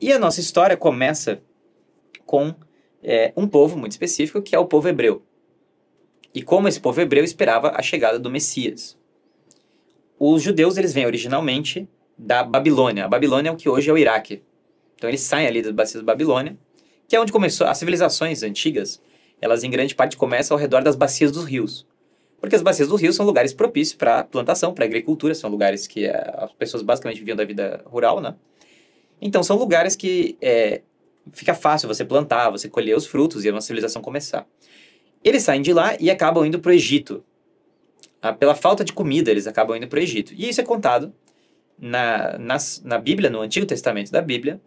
E a nossa história começa com um povo muito específico, que é o povo hebreu. E como esse povo hebreu esperava a chegada do Messias. Os judeus, eles vêm originalmente da Babilônia. A Babilônia é o que hoje é o Iraque. Então eles saem ali das bacias da Babilônia, que é onde começou as civilizações antigas. Elas em grande parte começam ao redor das bacias dos rios. Porque as bacias dos rios são lugares propícios para plantação, para agricultura, são lugares que as pessoas basicamente viviam da vida rural, né? Então são lugares que fica fácil você plantar, você colher os frutos e a uma civilização começar. Eles saem de lá e acabam indo para o Egito. Pela falta de comida, eles acabam indo para o Egito. E isso é contado na Bíblia, no Antigo Testamento da Bíblia,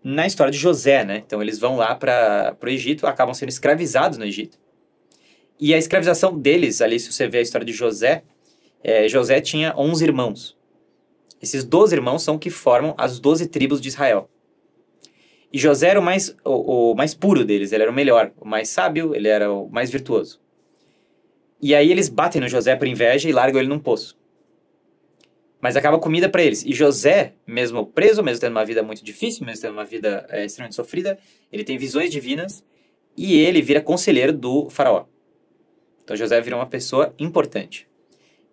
na história de José, né? Então eles vão lá para o Egito, acabam sendo escravizados no Egito. E a escravização deles, ali se você vê a história de José, José tinha 11 irmãos. Esses 12 irmãos são que formam as 12 tribos de Israel. E José era o mais puro deles, ele era o melhor, o mais sábio, ele era o mais virtuoso. E aí eles batem no José por inveja e largam ele num poço. Mas acaba comida para eles. E José, mesmo preso, mesmo tendo uma vida muito difícil, mesmo tendo uma vida extremamente sofrida, ele tem visões divinas e ele vira conselheiro do faraó. Então José vira uma pessoa importante.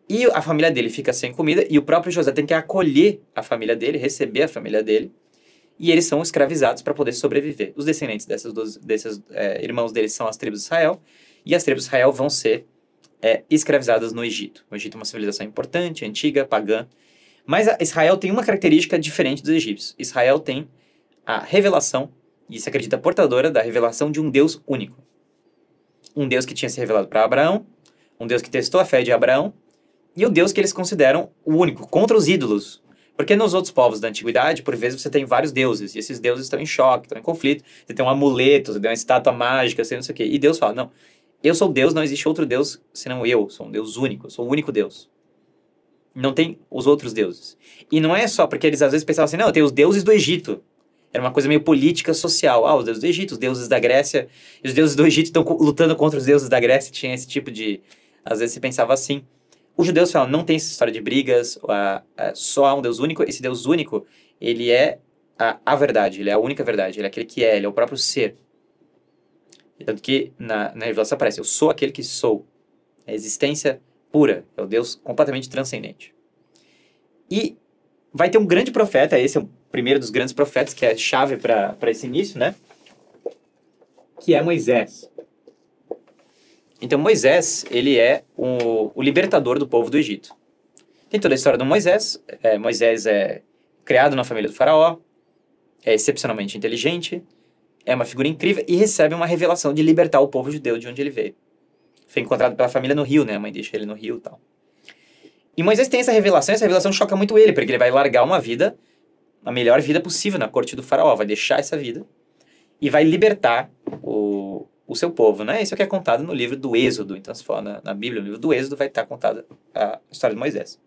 E a família dele fica sem comida e o próprio José tem que acolher a família dele, receber a família dele, e eles são escravizados para poder sobreviver. Os descendentes desses irmãos deles são as tribos de Israel, e as tribos de Israel vão ser escravizadas no Egito. O Egito é uma civilização importante, antiga, pagã. Mas Israel tem uma característica diferente dos egípcios. Israel tem a revelação, e se acredita portadora da revelação de um Deus único. Um Deus que tinha se revelado para Abraão, um Deus que testou a fé de Abraão, e o Deus que eles consideram o único, contra os ídolos. Porque nos outros povos da antiguidade, por vezes, você tem vários deuses, e esses deuses estão em choque, estão em conflito. Você tem um amuleto, você tem uma estátua mágica, não sei o quê. E Deus fala, não, eu sou Deus, não existe outro Deus senão eu, sou um Deus único, eu sou o único Deus. Não tem os outros deuses. E não é só porque eles às vezes pensavam assim, não, tem os deuses do Egito. Era uma coisa meio política, social. Os deuses do Egito, os deuses da Grécia, e os deuses do Egito estão lutando contra os deuses da Grécia, tinha esse tipo de... Às vezes se pensava assim. Os judeus falam, não tem essa história de brigas, só há um Deus único. Esse Deus único, ele é a verdade, ele é a única verdade, ele é aquele que ele é o próprio ser. Tanto que na revelação aparece, eu sou aquele que sou. É a existência pura, é o Deus completamente transcendente. E vai ter um grande profeta, esse é o primeiro dos grandes profetas, que é chave para esse início, né? Que é Moisés. Então Moisés, ele é o libertador do povo do Egito. Tem toda a história do Moisés. Moisés é criado na família do faraó, é excepcionalmente inteligente, é uma figura incrível e recebe uma revelação de libertar o povo judeu de onde ele veio. Foi encontrado pela família no rio, né? A mãe deixa ele no rio e tal. E Moisés tem essa revelação choca muito ele, porque ele vai largar uma vida, a melhor vida possível na corte do faraó, vai deixar essa vida e vai libertar o seu povo, né? Isso é o que é contado no livro do Êxodo. Então, se for na Bíblia, no livro do Êxodo, vai estar contada a história de Moisés.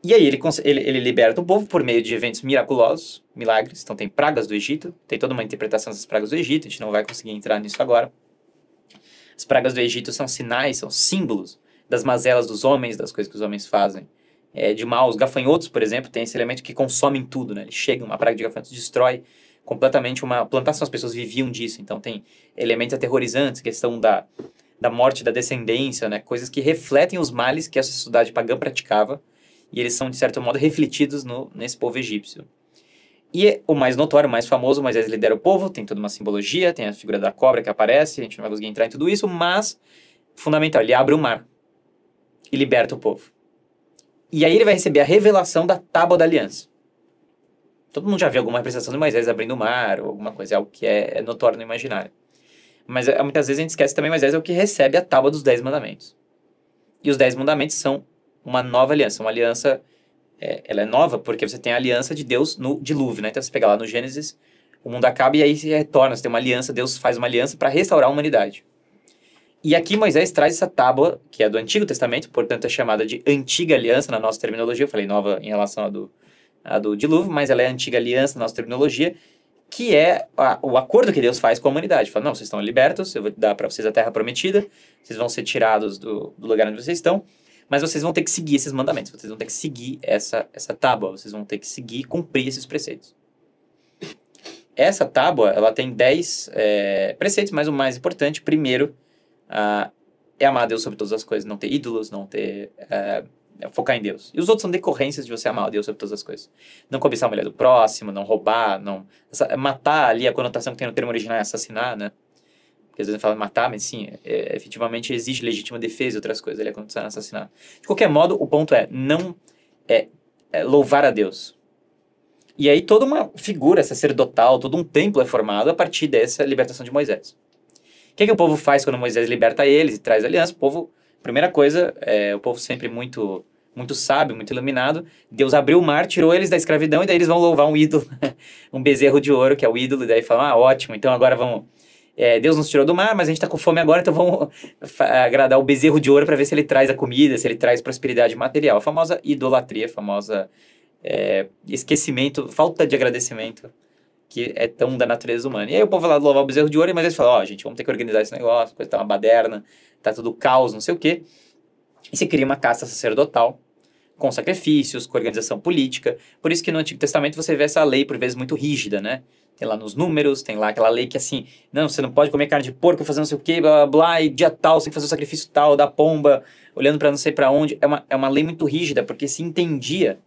E aí ele liberta o povo por meio de eventos miraculosos, milagres. Então tem pragas do Egito, tem toda uma interpretação dessas pragas do Egito, a gente não vai conseguir entrar nisso agora. As pragas do Egito são sinais, são símbolos das mazelas dos homens, das coisas que os homens fazem. De mal, os gafanhotos, por exemplo, tem esse elemento que consomem tudo, né? Eles chegam, uma praga de gafanhotos destrói completamente uma plantação, as pessoas viviam disso. Então tem elementos aterrorizantes, questão da morte da descendência, né? Coisas que refletem os males que a sociedade pagã praticava, e eles são, de certo modo, refletidos nesse povo egípcio. E o mais notório, o mais famoso, Moisés lidera o povo, tem toda uma simbologia, tem a figura da cobra que aparece, a gente não vai conseguir entrar em tudo isso, mas, fundamental, ele abre o mar e liberta o povo. E aí ele vai receber a revelação da Tábua da Aliança. Todo mundo já viu alguma representação de Moisés abrindo o mar, ou alguma coisa, é algo que é notório no imaginário. Mas muitas vezes a gente esquece também, Moisés é o que recebe a Tábua dos 10 Mandamentos. E os 10 Mandamentos são uma nova aliança. Uma aliança, ela é nova porque você tem a aliança de Deus no dilúvio, né? Então você pega lá no Gênesis, o mundo acaba e aí se retorna, você tem uma aliança, Deus faz uma aliança para restaurar a humanidade. E aqui Moisés traz essa tábua, que é do Antigo Testamento, portanto é chamada de Antiga Aliança na nossa terminologia, eu falei nova em relação à do dilúvio, mas ela é Antiga Aliança na nossa terminologia, que é o acordo que Deus faz com a humanidade. Fala, não, vocês estão libertos, eu vou dar para vocês a terra prometida, vocês vão ser tirados do lugar onde vocês estão, mas vocês vão ter que seguir esses mandamentos, vocês vão ter que seguir essa tábua, vocês vão ter que seguir e cumprir esses preceitos. essa tábua, ela tem 10 preceitos, mas o mais importante, primeiro, é amar a Deus sobre todas as coisas, não ter ídolos, não ter... focar em Deus. E os outros são decorrências de você amar a Deus sobre todas as coisas. Não cobiçar a mulher do próximo, não roubar, não... matar ali, a conotação que tem no termo original é assassinar, né? Porque às vezes fala matar, mas sim, efetivamente existe legítima defesa e outras coisas ali, a conotação é assassinar. De qualquer modo, o ponto é não louvar a Deus. E aí toda uma figura sacerdotal, todo um templo é formado a partir dessa libertação de Moisés. O que o povo faz quando Moisés liberta eles e traz aliança? O povo, primeira coisa, o povo sempre muito, muito sábio, muito iluminado, Deus abriu o mar, tirou eles da escravidão e daí eles vão louvar um ídolo, um bezerro de ouro, que é o ídolo, e daí falam, ótimo, então agora vamos... Deus nos tirou do mar, mas a gente está com fome agora, então vamos agradar o bezerro de ouro para ver se ele traz a comida, se ele traz prosperidade material. A famosa idolatria, a famosa esquecimento, falta de agradecimento, que é tão da natureza humana. E aí o povo vai lá louvar o bezerro de ouro, mas eles falam, gente, vamos ter que organizar esse negócio, a coisa tá uma baderna, tá tudo caos, não sei o quê. E se cria uma casta sacerdotal, com sacrifícios, com organização política. Por isso que no Antigo Testamento você vê essa lei, por vezes, muito rígida, né? Tem lá nos Números, tem lá aquela lei que assim, não, você não pode comer carne de porco, fazer não sei o quê, blá, blá, blá, e dia tal, você tem que fazer o sacrifício tal, da pomba, olhando para não sei para onde. É uma lei muito rígida, porque se entendia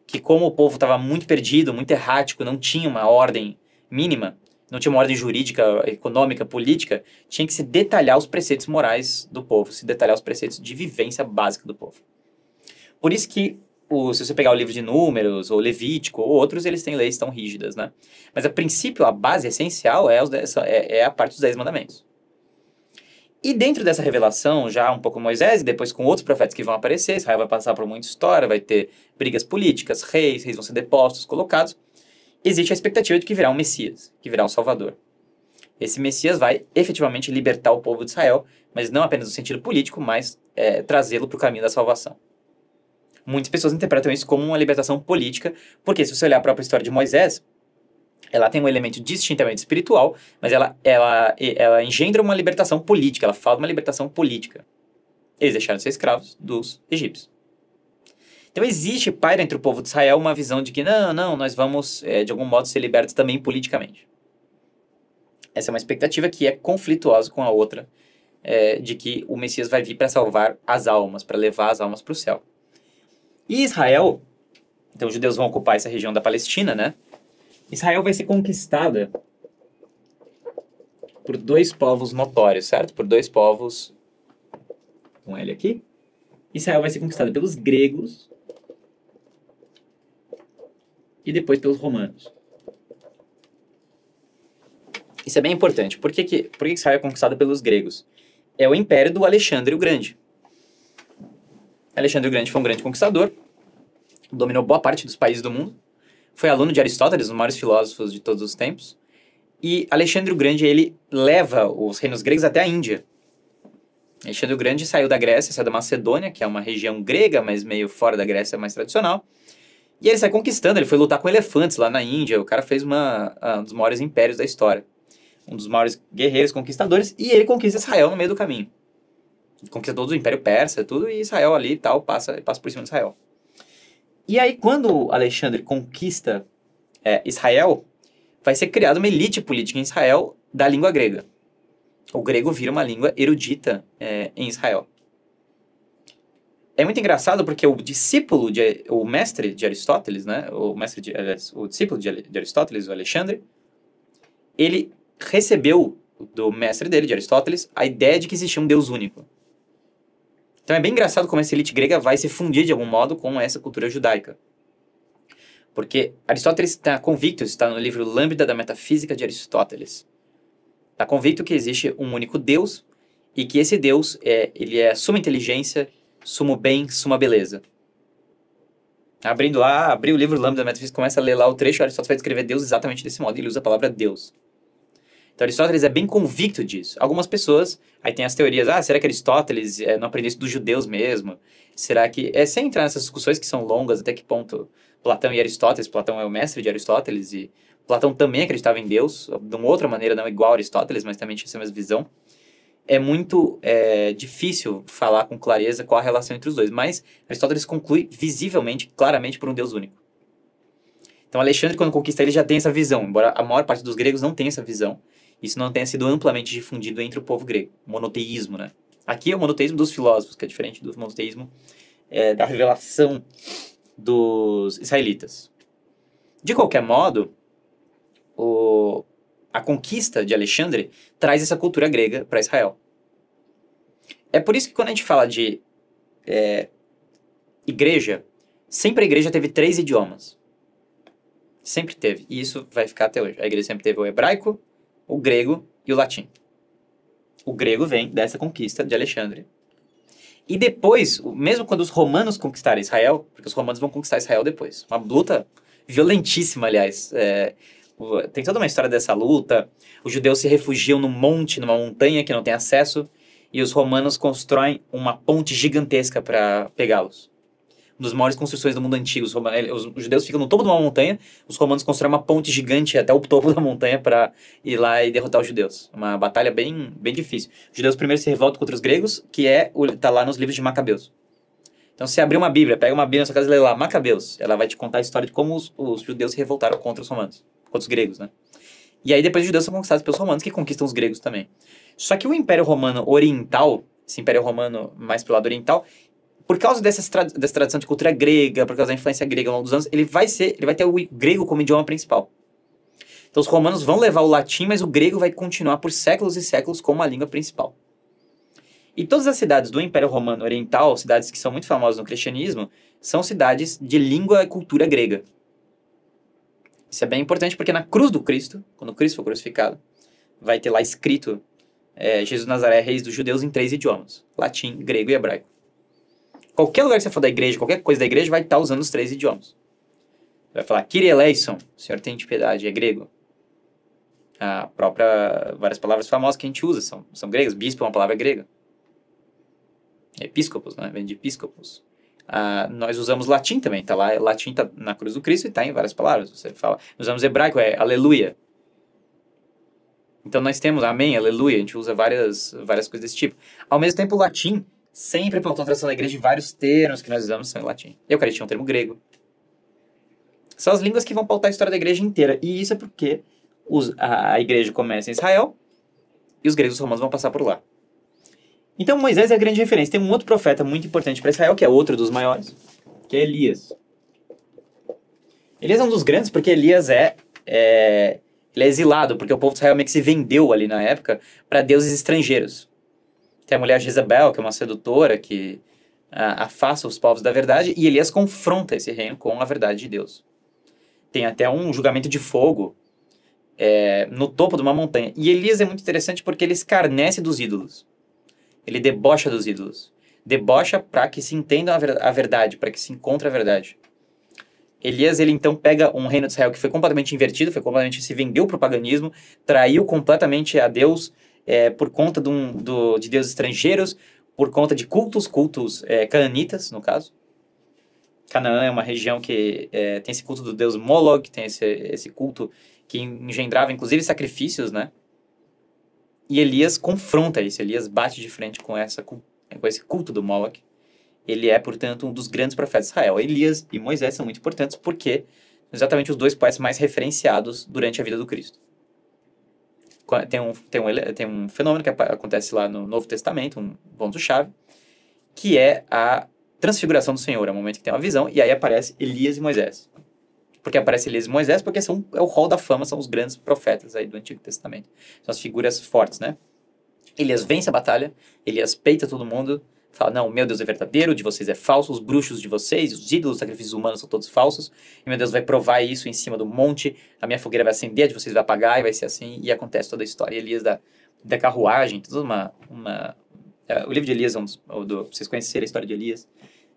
que como o povo estava muito perdido, muito errático, não tinha uma ordem mínima, não tinha uma ordem jurídica, econômica, política, tinha que se detalhar os preceitos morais do povo, se detalhar os preceitos de vivência básica do povo. Por isso que, se você pegar o livro de Números, ou Levítico, ou outros, eles têm leis tão rígidas, né? Mas, a princípio, a base essencial é a parte dos 10 mandamentos. E dentro dessa revelação, já um pouco Moisés, e depois com outros profetas que vão aparecer, Israel vai passar por muita história, vai ter brigas políticas, reis vão ser depostos, colocados. Existe a expectativa de que virá um Messias, que virá um Salvador. Esse Messias vai efetivamente libertar o povo de Israel, mas não apenas no sentido político, mas trazê-lo para o caminho da salvação. Muitas pessoas interpretam isso como uma libertação política, porque se você olhar a própria história de Moisés, ela tem um elemento distintamente espiritual, mas ela engendra uma libertação política, ela fala de uma libertação política. Eles deixaram de ser escravos dos egípcios. Então existe, paira entre o povo de Israel, uma visão de que não, nós vamos, de algum modo, ser libertos também politicamente. Essa é uma expectativa que é conflituosa com a outra, de que o Messias vai vir para salvar as almas, para levar as almas para o céu. E Israel, então os judeus vão ocupar essa região da Palestina, né? Israel vai ser conquistada por 2 povos notórios, certo? Por 2 povos, com ele aqui. Israel vai ser conquistada pelos gregos e depois pelos romanos. Isso é bem importante. Por que Israel é conquistada pelos gregos? É o império do Alexandre o Grande. Alexandre o Grande foi um grande conquistador, dominou boa parte dos países do mundo, foi aluno de Aristóteles, um dos maiores filósofos de todos os tempos, e Alexandre o Grande, ele leva os reinos gregos até a Índia. Alexandre o Grande saiu da Grécia, saiu da Macedônia, que é uma região grega, mas meio fora da Grécia, mais tradicional, e ele sai conquistando, ele foi lutar com elefantes lá na Índia, o cara fez um dos maiores impérios da história, um dos maiores guerreiros conquistadores, e ele conquista Israel no meio do caminho. Conquista todo o Império Persa, tudo, e Israel ali e tal, passa por cima de Israel. E aí, quando Alexandre conquista Israel, vai ser criada uma elite política em Israel da língua grega. O grego vira uma língua erudita em Israel. É muito engraçado porque o mestre de Aristóteles, né, o discípulo de Aristóteles, o Alexandre, ele recebeu do mestre dele, de Aristóteles, a ideia de que existia um Deus único. Então é bem engraçado como essa elite grega vai se fundir de algum modo com essa cultura judaica. Porque Aristóteles está convicto, está no livro Lambda da Metafísica de Aristóteles. Está convicto que existe um único Deus e que esse Deus ele é suma inteligência, sumo bem, suma beleza. Abriu o livro Lambda da Metafísica, começa a ler lá o trecho, Aristóteles vai descrever Deus exatamente desse modo, ele usa a palavra Deus. Então Aristóteles é bem convicto disso. Algumas pessoas, aí tem as teorias, será que Aristóteles não aprendeu isso dos judeus mesmo? Será que... sem entrar nessas discussões que são longas, até que ponto Platão e Aristóteles, Platão é o mestre de Aristóteles, e Platão também acreditava em Deus, de uma outra maneira, não igual a Aristóteles, mas também tinha essa mesma visão. É muito difícil falar com clareza qual a relação entre os dois, mas Aristóteles conclui visivelmente, claramente, por um Deus único. Então Alexandre, quando conquista ele, já tem essa visão, embora a maior parte dos gregos não tenha essa visão. Isso não tenha sido amplamente difundido entre o povo grego. Monoteísmo, né? Aqui é o monoteísmo dos filósofos, que é diferente do monoteísmo da revelação dos israelitas. De qualquer modo, a conquista de Alexandre traz essa cultura grega para Israel. É por isso que quando a gente fala de igreja, sempre a igreja teve 3 idiomas. Sempre teve. E isso vai ficar até hoje. A igreja sempre teve o hebraico, o grego e o latim. O grego vem dessa conquista de Alexandre. E depois, mesmo quando os romanos conquistarem Israel, porque os romanos vão conquistar Israel depois. Uma luta violentíssima, aliás. Tem toda uma história dessa luta. Os judeus se refugiam num monte, numa montanha que não tem acesso, e os romanos constroem uma ponte gigantesca para pegá-los. Uma das maiores construções do mundo antigo. Os judeus ficam no topo de uma montanha, os romanos constroem uma ponte gigante até o topo da montanha para ir lá e derrotar os judeus. Uma batalha bem, bem difícil. Os judeus primeiro se revoltam contra os gregos, que tá lá nos livros de Macabeus. Então, se você abrir uma Bíblia, pega uma Bíblia na sua casa e lê lá Macabeus, ela vai te contar a história de como os judeus se revoltaram contra os romanos, contra os gregos, né? E aí depois os judeus são conquistados pelos romanos, que conquistam os gregos também. Só que o Império Romano Oriental, esse Império Romano mais pro lado oriental, por causa dessa tradição de cultura grega, por causa da influência grega ao longo dos anos, ele vai ter o grego como idioma principal. Então os romanos vão levar o latim, mas o grego vai continuar por séculos e séculos como a língua principal. E todas as cidades do Império Romano Oriental, cidades que são muito famosas no cristianismo, são cidades de língua e cultura grega. Isso é bem importante porque na cruz do Cristo, quando Cristo for crucificado, vai ter lá escrito Jesus Nazaré, reis dos judeus, em 3 idiomas: latim, grego e hebraico. Qualquer lugar que você for da igreja, qualquer coisa da igreja, vai estar usando os 3 idiomas. Vai falar Kyrie eleison, Senhor tem de piedade, é grego. Várias palavras famosas que a gente usa são gregas. Bispo é uma palavra grega. Episcopos, né? Vem de episcopos. Nós usamos latim também, tá lá, latim tá na cruz do Cristo e tá em várias palavras. Você fala, nós usamos hebraico, aleluia. Então nós temos amém, aleluia, a gente usa várias coisas desse tipo. Ao mesmo tempo, o latim sempre pautou a tradução da igreja de vários termos que nós usamos são em latim. Eucaristia é um termo grego. São as línguas que vão pautar a história da igreja inteira. E isso é porque a igreja começa em Israel e os gregos e os romanos vão passar por lá. Então Moisés é a grande referência. Tem um outro profeta muito importante para Israel, que é outro dos maiores, que é Elias. Elias é um dos grandes porque Elias ele é exilado, porque o povo de Israel meio que se vendeu ali na época para deuses estrangeiros. Tem a mulher Jezabel, que é uma sedutora, que afasta os povos da verdade, e Elias confronta esse reino com a verdade de Deus. Tem até um julgamento de fogo no topo de uma montanha. E Elias é muito interessante porque ele escarnece dos ídolos. Ele debocha dos ídolos. Debocha para que se entenda a verdade, para que se encontre a verdade. Elias, ele então pega um reino de Israel que foi completamente invertido, se vendeu para o paganismo, traiu completamente a Deus por conta de deuses estrangeiros, por conta de cultos cananitas, no caso. Canaã é uma região que tem esse culto do deus Moloch, tem esse culto que engendrava inclusive sacrifícios, né? E Elias confronta isso, Elias bate de frente com esse culto do Moloch. Ele é, portanto, um dos grandes profetas de Israel. Elias e Moisés são muito importantes porque são exatamente os 2 poetas mais referenciados durante a vida do Cristo. Tem um fenômeno que acontece lá no Novo Testamento, um ponto-chave, que é a transfiguração do Senhor. É o momento que tem uma visão e aí aparece Elias e Moisés. Por que aparece Elias e Moisés? Porque é o hall da fama, são os grandes profetas aí do Antigo Testamento. São as figuras fortes, né? Elias vence a batalha, Elias peita todo mundo, fala, não, meu Deus é verdadeiro, o de vocês é falso, os bruxos de vocês, os ídolos, os sacrifícios humanos são todos falsos, e meu Deus vai provar isso em cima do monte, a minha fogueira vai acender, a de vocês vai apagar, e vai ser assim, e acontece toda a história. Elias da carruagem, toda o livro de Elias, pra vocês conhecerem a história de Elias,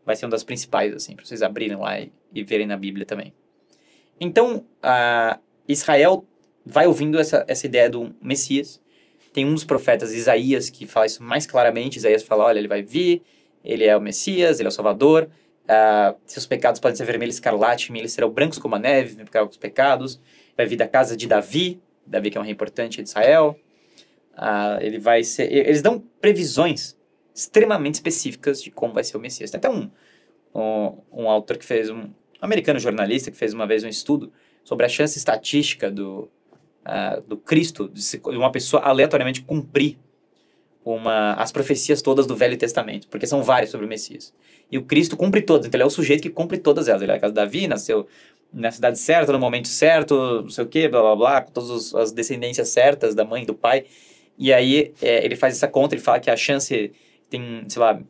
vai ser uma das principais, assim, para vocês abrirem lá e verem na Bíblia também. Então, Israel vai ouvindo essa ideia do Messias. Tem um dos profetas, Isaías, que fala isso mais claramente. Isaías fala, olha, ele vai vir, ele é o Messias, ele é o Salvador. Seus pecados podem ser vermelho escarlate, eles serão brancos como a neve, vai ficar os pecados. Vai vir da casa de Davi que é um rei importante de Israel. Eles dão previsões extremamente específicas de como vai ser o Messias. Tem até um autor que fez um americano jornalista que fez uma vez um estudo sobre a chance estatística do Cristo, de uma pessoa aleatoriamente cumprir as profecias todas do Velho Testamento, porque são várias sobre o Messias. E o Cristo cumpre todas, então ele é o sujeito que cumpre todas elas. Ele é da casa de Davi, nasceu na cidade certa, no momento certo, não sei o que, blá blá blá, com todas as descendências certas da mãe e do pai. E aí ele faz essa conta, ele fala que a chance tem, sei lá,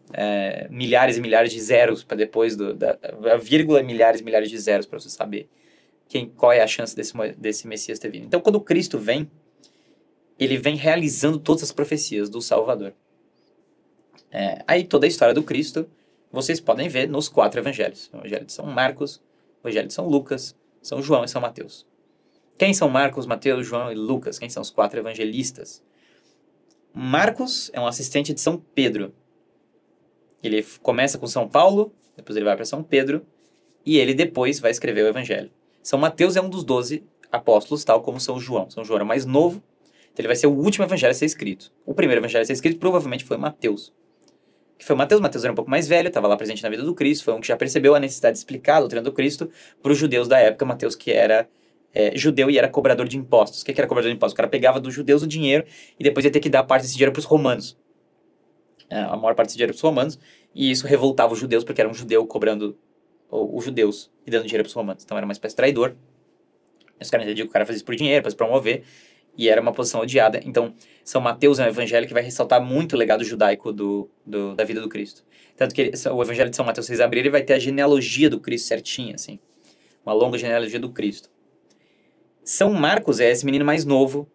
milhares e milhares de zeros para depois a vírgula, milhares e milhares de zeros para você saber qual é a chance desse Messias ter vindo. Então, quando o Cristo vem, ele vem realizando todas as profecias do Salvador. Aí toda a história do Cristo vocês podem ver nos 4 evangelhos. O evangelho de São Marcos, o evangelho de São Lucas, São João e São Mateus. Quem são Marcos, Mateus, João e Lucas? Quem são os 4 evangelistas? Marcos é um assistente de São Pedro. Ele começa com São Paulo, depois ele vai para São Pedro, e ele depois vai escrever o evangelho. São Mateus é um dos 12 apóstolos, tal como São João. São João era mais novo, então ele vai ser o último evangelho a ser escrito. O primeiro evangelho a ser escrito provavelmente foi Mateus. Que foi Mateus. Mateus era um pouco mais velho, estava lá presente na vida do Cristo, foi um que já percebeu a necessidade de explicar a doutrina do Cristo para os judeus da época. Mateus que era judeu e era cobrador de impostos. O que era cobrador de impostos? O cara pegava dos judeus o dinheiro e depois ia ter que dar parte desse dinheiro para os romanos. A maior parte desse dinheiro para os romanos, e isso revoltava os judeus, porque era um judeu cobrando os judeus e dando dinheiro para os romanos. Então era uma espécie de traidor. Os caras entendiam que o cara fazia isso por dinheiro, para se promover, e era uma posição odiada. Então, São Mateus é um evangelho que vai ressaltar muito o legado judaico da vida do Cristo. Tanto que o evangelho de São Mateus, vocês abrirem, ele vai ter a genealogia do Cristo certinha, assim. Uma longa genealogia do Cristo. São Marcos é esse menino mais novo,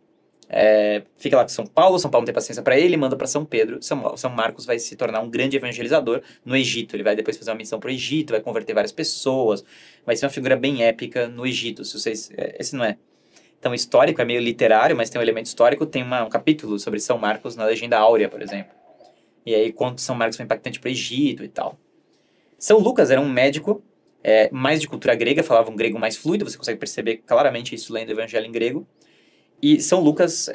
fica lá com São Paulo não tem paciência para ele, manda para São Pedro. São Marcos vai se tornar um grande evangelizador no Egito. Ele vai depois fazer uma missão para o Egito, vai converter várias pessoas, vai ser uma figura bem épica no Egito. Esse não é tão histórico, é meio literário, mas tem um elemento histórico. Tem um capítulo sobre São Marcos na Legenda Áurea, por exemplo. E aí, quanto São Marcos foi impactante para o Egito e tal. São Lucas era um médico, mais de cultura grega, falava um grego mais fluido, você consegue perceber claramente isso lendo o evangelho em grego. E São Lucas,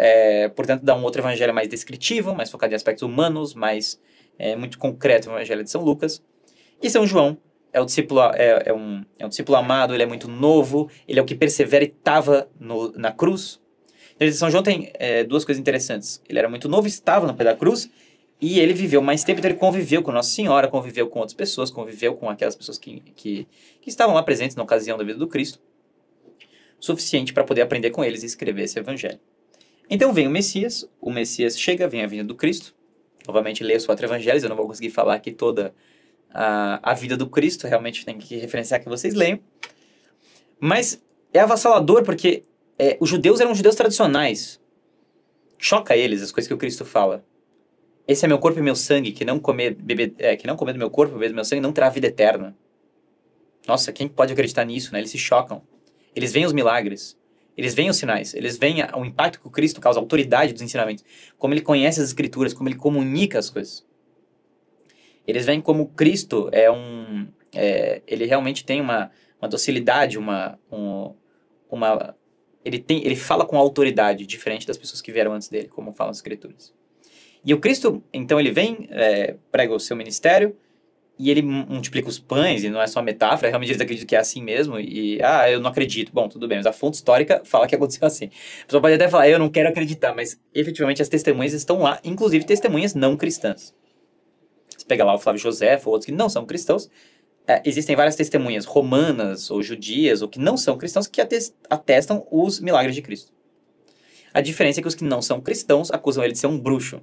portanto, dá um outro evangelho mais descritivo, mais focado em aspectos humanos, mais muito concreto no evangelho de São Lucas. E São João é um discípulo amado, ele é muito novo, ele é o que persevera e estava na cruz. Então, São João tem 2 coisas interessantes. Ele era muito novo, estava no pé da cruz, e ele viveu mais tempo, então ele conviveu com Nossa Senhora, conviveu com outras pessoas, conviveu com aquelas pessoas que estavam lá presentes na ocasião da vida do Cristo, suficiente para poder aprender com eles e escrever esse evangelho. Então vem o Messias chega, vem a vinda do Cristo. Novamente leia os 4 evangelhos, eu não vou conseguir falar aqui toda a vida do Cristo, realmente tem que referenciar que vocês leiam. Mas é avassalador porque os judeus eram judeus tradicionais. Choca eles as coisas que o Cristo fala. Esse é meu corpo e meu sangue, que não comer do meu corpo e beber do meu sangue não terá vida eterna. Nossa, quem pode acreditar nisso, né? Eles se chocam. Eles veem os milagres, eles veem os sinais, eles veem o impacto que o Cristo causa, a autoridade dos ensinamentos, como ele conhece as escrituras, como ele comunica as coisas. Eles veem como Cristo ele realmente tem uma docilidade, ele fala com autoridade, diferente das pessoas que vieram antes dele, como falam as escrituras. E o Cristo, então, ele vem, prega o seu ministério, e ele multiplica os pães, e não é só metáfora, realmente eles acreditam que é assim mesmo, eu não acredito. Bom, tudo bem, mas a fonte histórica fala que aconteceu assim. A pessoa pode até falar, eu não quero acreditar, mas efetivamente as testemunhas estão lá, inclusive testemunhas não cristãs. Você pega lá o Flávio Josefo, ou outros que não são cristãos, existem várias testemunhas romanas, ou judias, ou que não são cristãos, que atestam os milagres de Cristo. A diferença é que os que não são cristãos acusam ele de ser um bruxo.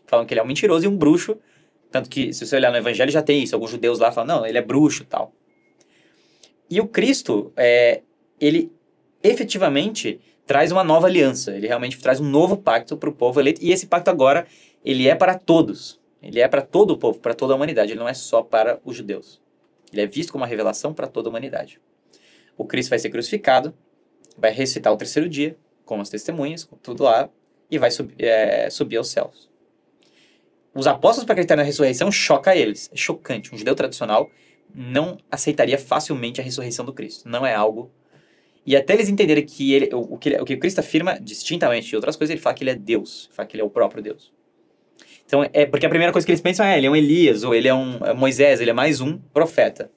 Falam que ele é um mentiroso e um bruxo. Tanto que, se você olhar no Evangelho, já tem isso. Alguns judeus lá falam, não, ele é bruxo e tal. E o Cristo, ele efetivamente traz uma nova aliança. Ele realmente traz um novo pacto para o povo eleito. E esse pacto agora, ele é para todos. Ele é para todo o povo, para toda a humanidade. Ele não é só para os judeus. Ele é visto como uma revelação para toda a humanidade. O Cristo vai ser crucificado, vai ressuscitar ao 3º dia, com as testemunhas, com tudo lá, e vai subir aos céus. Os apóstolos, para acreditar na ressurreição, choca eles. É chocante. Um judeu tradicional não aceitaria facilmente a ressurreição do Cristo. Não é algo... E até eles entenderem que o que o Cristo afirma, distintamente de outras coisas, ele fala que ele é Deus. Fala que ele é o próprio Deus. Então, porque a primeira coisa que eles pensam ele é um Elias, ou ele é um Moisés, ele é mais um profeta.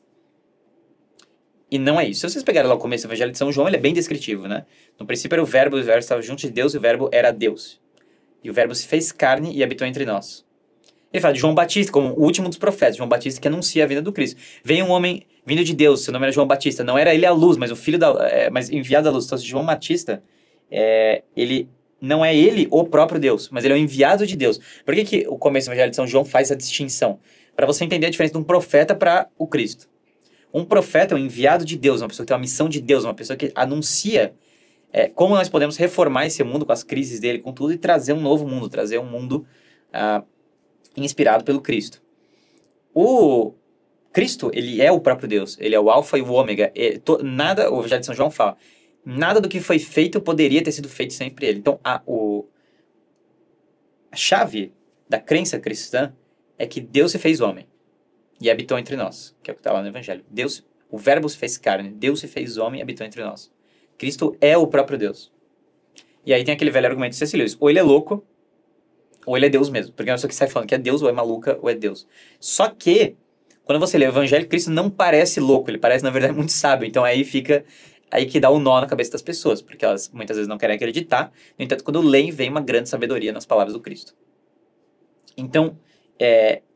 E não é isso. Se vocês pegarem lá o começo do Evangelho de São João, ele é bem descritivo, né? No princípio era o Verbo estava junto de Deus, e o Verbo era Deus. E o Verbo se fez carne e habitou entre nós. Ele fala de João Batista, como o último dos profetas, João Batista que anuncia a vinda do Cristo. Veio um homem vindo de Deus, seu nome era João Batista. Não era ele a luz, mas o filho mas enviado à luz. Então, João Batista, ele não é ele o próprio Deus, mas ele é o enviado de Deus. Por que o começo do Evangelho de São João faz essa distinção? Para você entender a diferença de um profeta para o Cristo. Um profeta é um enviado de Deus, uma pessoa que tem uma missão de Deus, uma pessoa que anuncia como nós podemos reformar esse mundo com as crises dele, com tudo, e trazer um novo mundo, trazer um mundo inspirado pelo Cristo. O Cristo, ele é o próprio Deus, ele é o alfa e o ômega. O Evangelho de São João fala, nada do que foi feito poderia ter sido feito sem ele. Então, a chave da crença cristã é que Deus se fez homem e habitou entre nós, que é o que está lá no Evangelho. Deus, o Verbo se fez carne, Deus se fez homem e habitou entre nós. Cristo é o próprio Deus. E aí tem aquele velho argumento de C.S. Lewis, ou ele é louco, ou ele é Deus mesmo. Porque é uma pessoa que sai falando que é Deus, ou é maluca, ou é Deus. Só que, quando você lê o Evangelho, Cristo não parece louco, ele parece, na verdade, muito sábio. Então aí fica, aí que dá um nó na cabeça das pessoas, porque elas muitas vezes não querem acreditar. No entanto, quando leem, vem uma grande sabedoria nas palavras do Cristo. Então,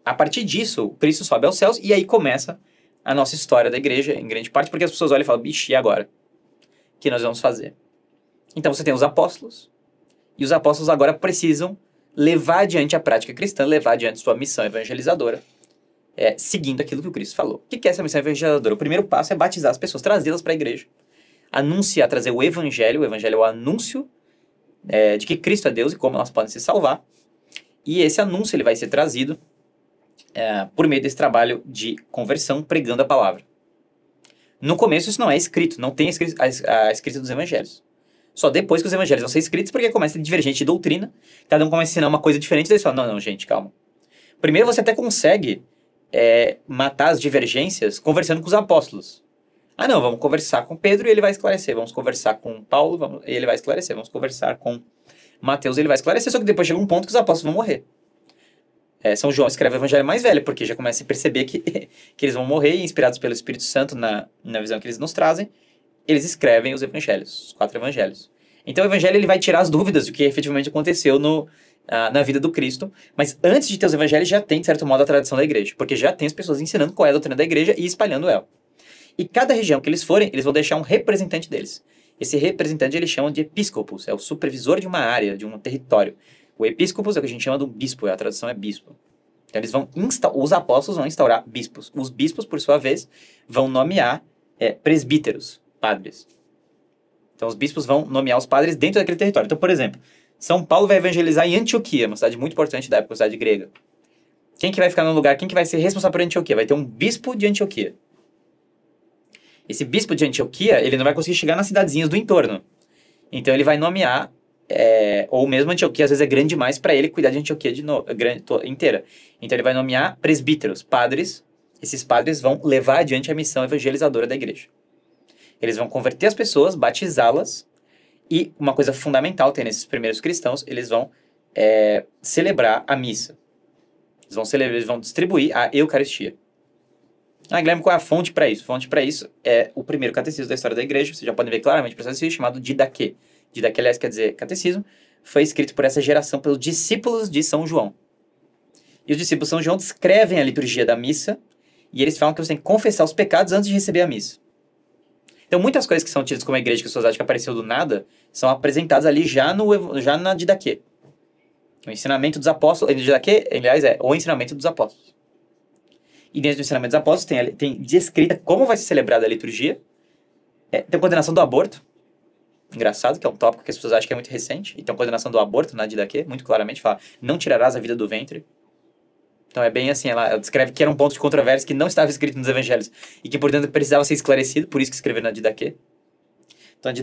a partir disso, o Cristo sobe aos céus, e aí começa a nossa história da igreja, em grande parte, porque as pessoas olham e falam, bicho, e agora? O que nós vamos fazer? Então você tem os apóstolos, e os apóstolos agora precisam levar adiante a prática cristã, levar adiante sua missão evangelizadora, seguindo aquilo que o Cristo falou. O que é essa missão evangelizadora? O primeiro passo é batizar as pessoas, trazê-las para a igreja, anunciar, trazer o evangelho é o anúncio de que Cristo é Deus e como elas podem se salvar, e esse anúncio ele vai ser trazido por meio desse trabalho de conversão, pregando a palavra. No começo isso não é escrito, não tem a escrita dos evangelhos. Só depois que os evangelhos vão ser escritos, porque começa a divergente de doutrina, cada um começa a ensinar uma coisa diferente, daí você fala, não, gente, calma. Primeiro você até consegue matar as divergências conversando com os apóstolos. Ah não, vamos conversar com Pedro e ele vai esclarecer, vamos conversar com Paulo e ele vai esclarecer, vamos conversar com Mateus e ele vai esclarecer, só que depois chega um ponto que os apóstolos vão morrer. São João escreve o evangelho mais velho, porque já começa a perceber que eles vão morrer, e inspirados pelo Espírito Santo na visão que eles nos trazem, eles escrevem os evangelhos, os 4 evangelhos. Então o evangelho ele vai tirar as dúvidas do que efetivamente aconteceu na vida do Cristo, mas antes de ter os evangelhos já tem, de certo modo, a tradição da igreja, porque já tem as pessoas ensinando qual é a doutrina da igreja e espalhando ela. E cada região que eles forem, eles vão deixar um representante deles. Esse representante eles chamam de episcopos, é o supervisor de uma área, de um território. O episcopos é o que a gente chama do bispo, a tradução é bispo. Então eles vão os apóstolos vão instaurar bispos. Os bispos, por sua vez, vão nomear presbíteros, padres. Então os bispos vão nomear os padres dentro daquele território. Então, por exemplo, São Paulo vai evangelizar em Antioquia, uma cidade muito importante da época, uma cidade grega. Quem que vai ficar no lugar? Quem que vai ser responsável por Antioquia? Vai ter um bispo de Antioquia. Esse bispo de Antioquia, ele não vai conseguir chegar nas cidadezinhas do entorno. Então ele vai nomear, ou mesmo Antioquia, às vezes é grande demais para ele cuidar de Antioquia inteira. Então ele vai nomear presbíteros, padres. Esses padres vão levar adiante a missão evangelizadora da igreja. Eles vão converter as pessoas, batizá-las, e uma coisa fundamental tem nesses primeiros cristãos, eles vão celebrar a missa. Eles vão distribuir a Eucaristia. Guilherme, qual é a fonte para isso? A fonte para isso é o primeiro catecismo da história da igreja. Vocês já podem ver claramente o processo chamado Didaquê. Didaquê, aliás, quer dizer catecismo. Foi escrito por essa geração pelos discípulos de São João. E os discípulos de São João descrevem a liturgia da missa e eles falam que você tem que confessar os pecados antes de receber a missa. Então, muitas coisas que são tidas como a igreja, que as pessoas acham que apareceu do nada, são apresentadas ali já na Didaquê. O ensinamento dos apóstolos, Didaquê, aliás, é o ensinamento dos apóstolos. E dentro do ensinamento dos apóstolos tem descrita como vai ser celebrada a liturgia. Tem a condenação do aborto. Engraçado, que é um tópico que as pessoas acham que é muito recente. Então, a condenação do aborto na Didaquê, muito claramente, fala, não tirarás a vida do ventre. Então, é bem assim, ela descreve que era um ponto de controvérsia que não estava escrito nos evangelhos e que, portanto, precisava ser esclarecido, por isso que escreveram na Didaquê. Então,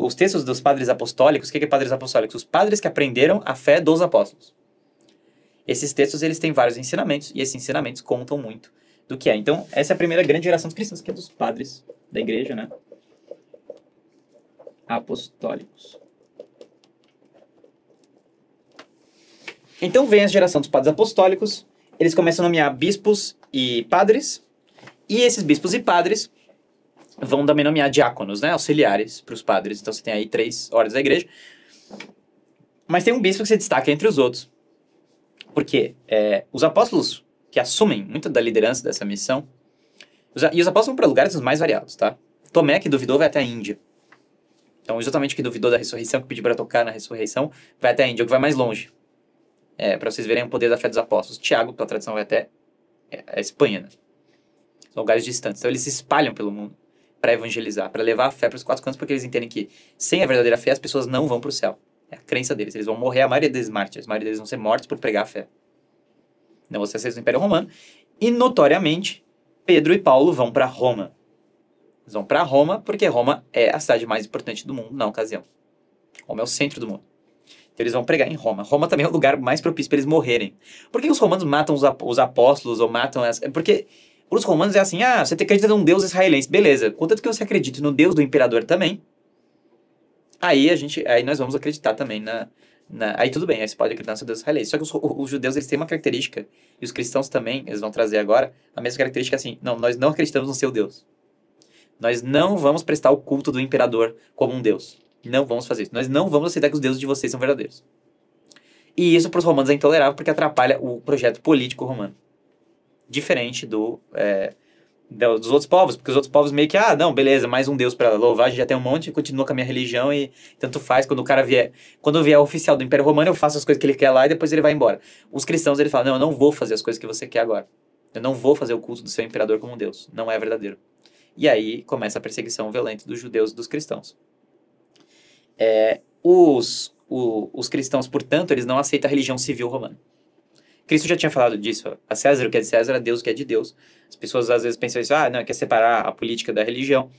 os textos dos padres apostólicos, o que é padres apostólicos? Os padres que aprenderam a fé dos apóstolos. Esses textos, eles têm vários ensinamentos, e esses ensinamentos contam muito do que é. Então, essa é a primeira grande geração dos cristãos, que é dos padres da igreja, né? Apostólicos. Então, vem a geração dos padres apostólicos, eles começam a nomear bispos e padres, e esses bispos e padres, vão também nomear diáconos, né, auxiliares para os padres. Então você tem aí 3 ordens da igreja. Mas tem um bispo que se destaca entre os outros. Porque os apóstolos que assumem muito da liderança dessa missão, e os apóstolos vão para lugares os mais variados, tá? Tomé, que duvidou, vai até a Índia. Então, exatamente o que duvidou da ressurreição, que pediu para tocar na ressurreição, vai até a Índia, o que vai mais longe. Para vocês verem o poder da fé dos apóstolos. Tiago, pela tradição, vai até a Espanha, né? São lugares distantes. Então, eles se espalham pelo mundo para evangelizar, para levar a fé para os 4 cantos, porque eles entendem que, sem a verdadeira fé, as pessoas não vão para o céu. É a crença deles. Eles vão morrer, a maioria deles mártires. A maioria deles vão ser mortos por pregar a fé. Não vão ser aceitos no Império Romano. E, notoriamente, Pedro e Paulo vão para Roma. Eles vão para Roma porque Roma é a cidade mais importante do mundo na ocasião. Roma é o centro do mundo. Então eles vão pregar em Roma. Roma também é o lugar mais propício para eles morrerem. Por que os romanos matam os apóstolos ou matam... Porque para os romanos é assim, você acredita num deus israelense. Beleza, contanto que você acredite no deus do imperador também, aí nós vamos acreditar também aí tudo bem, aí você pode acreditar no seu deus israelense. Só que os judeus, eles têm uma característica, e os cristãos também, eles vão trazer agora, a mesma característica assim, não, nós não acreditamos no seu deus. Nós não vamos prestar o culto do imperador como um deus. Não vamos fazer isso. Nós não vamos aceitar que os deuses de vocês são verdadeiros. E isso para os romanos é intolerável porque atrapalha o projeto político romano. Diferente dos outros povos, porque os outros povos meio que, não, beleza, mais um deus para louvar, a gente já tem um monte, continua com a minha religião e tanto faz, quando vier o oficial do Império Romano, eu faço as coisas que ele quer lá e depois ele vai embora. Os cristãos, ele falam, não, eu não vou fazer as coisas que você quer agora. Eu não vou fazer o culto do seu imperador como um deus. Não é verdadeiro. E aí começa a perseguição violenta dos judeus e dos cristãos. Os cristãos, portanto, eles não aceitam a religião civil romana. Cristo já tinha falado disso. A César o que é de César, a Deus o que é de Deus. As pessoas às vezes pensam isso, não, quer separar a política da religião.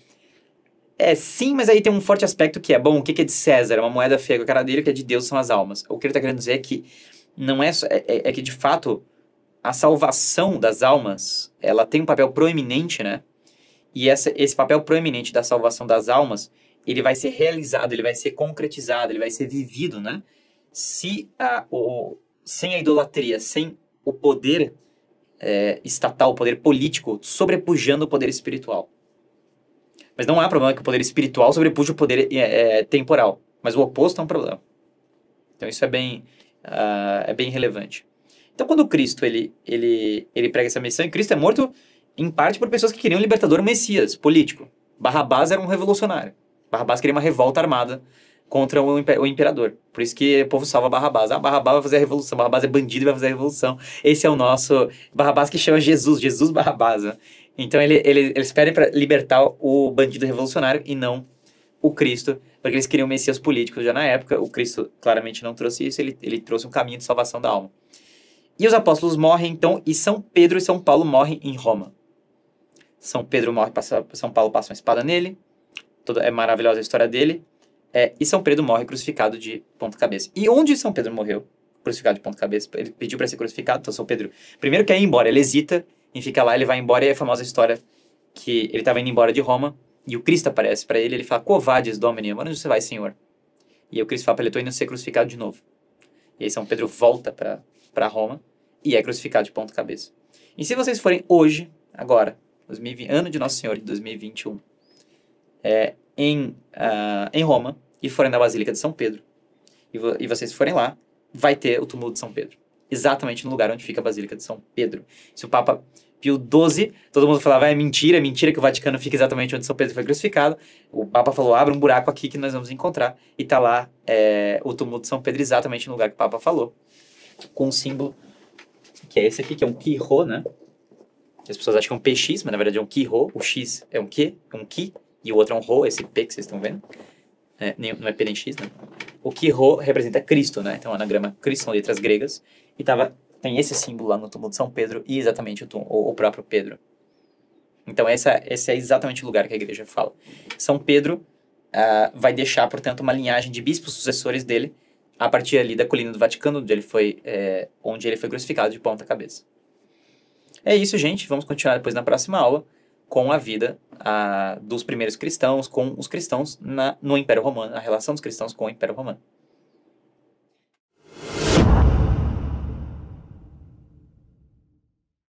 Sim, mas aí tem um forte aspecto que o que é de César? Uma moeda feia com a cara dele, o que é de Deus são as almas. O que ele está querendo dizer é que não é que, de fato, a salvação das almas, ela tem um papel proeminente, né? E esse papel proeminente da salvação das almas, ele vai ser realizado, ele vai ser concretizado, ele vai ser vivido, né? Sem a idolatria, sem o poder estatal, o poder político, sobrepujando o poder espiritual. Mas não há problema que o poder espiritual sobrepuja o poder temporal. Mas o oposto é um problema. Então isso é bem relevante. Então quando o Cristo ele prega essa missão, e Cristo é morto em parte por pessoas que queriam um libertador, um Messias político. Barrabás era um revolucionário. Barrabás queria uma revolta armada contra o imperador. Por isso que o povo salva Barrabás. Barrabás vai fazer a revolução. Barrabás é bandido e vai fazer a revolução. Esse é o nosso Barrabás que chama Jesus Barrabás. Né? Então eles pedem para libertar o bandido revolucionário e não o Cristo, porque eles queriam um Messias político já na época. O Cristo claramente não trouxe isso, ele trouxe um caminho de salvação da alma. E os apóstolos morrem então, e São Pedro e São Paulo morrem em Roma. São Pedro morre, São Paulo passa uma espada nele, é maravilhosa a história dele, e São Pedro morre crucificado de ponta cabeça. E onde São Pedro morreu crucificado de ponta cabeça? Ele pediu para ser crucificado, então São Pedro primeiro quer ir embora, ele hesita em ficar lá, ele vai embora, e é a famosa história que ele estava indo embora de Roma, e o Cristo aparece para ele fala, Covades Domini, onde você vai, Senhor? E aí o Cristo fala para ele, estou indo ser crucificado de novo. E aí São Pedro volta para Roma, e é crucificado de ponta cabeça. E se vocês forem hoje, agora, 2020, ano de Nosso Senhor, de 2021, em Roma, e forem na Basílica de São Pedro, e vocês forem lá, vai ter o túmulo de São Pedro. Exatamente no lugar onde fica a Basílica de São Pedro. Se o Papa Pio XII, todo mundo falava, é mentira que o Vaticano fica exatamente onde São Pedro foi crucificado. O Papa falou, abre um buraco aqui que nós vamos encontrar. E tá lá o túmulo de São Pedro exatamente no lugar que o Papa falou. Com um símbolo, que é esse aqui, que é um Chi-Rho, né? As pessoas acham que é um PX, mas na verdade é um Chi-Rho. O X é um Ki, e o outro é um Rho, esse P que vocês estão vendo. Não é P nem X, né? O Chi-Rho representa Cristo, né? Então o anagrama Cristo são letras gregas. E tem esse símbolo lá no túmulo de São Pedro e exatamente o próprio Pedro. Então esse é exatamente o lugar que a igreja fala. São Pedro vai deixar, portanto, uma linhagem de bispos sucessores dele a partir ali da colina do Vaticano, onde ele foi crucificado de ponta cabeça. É isso, gente. Vamos continuar depois na próxima aula com a vida dos primeiros cristãos, com os cristãos no Império Romano, a relação dos cristãos com o Império Romano.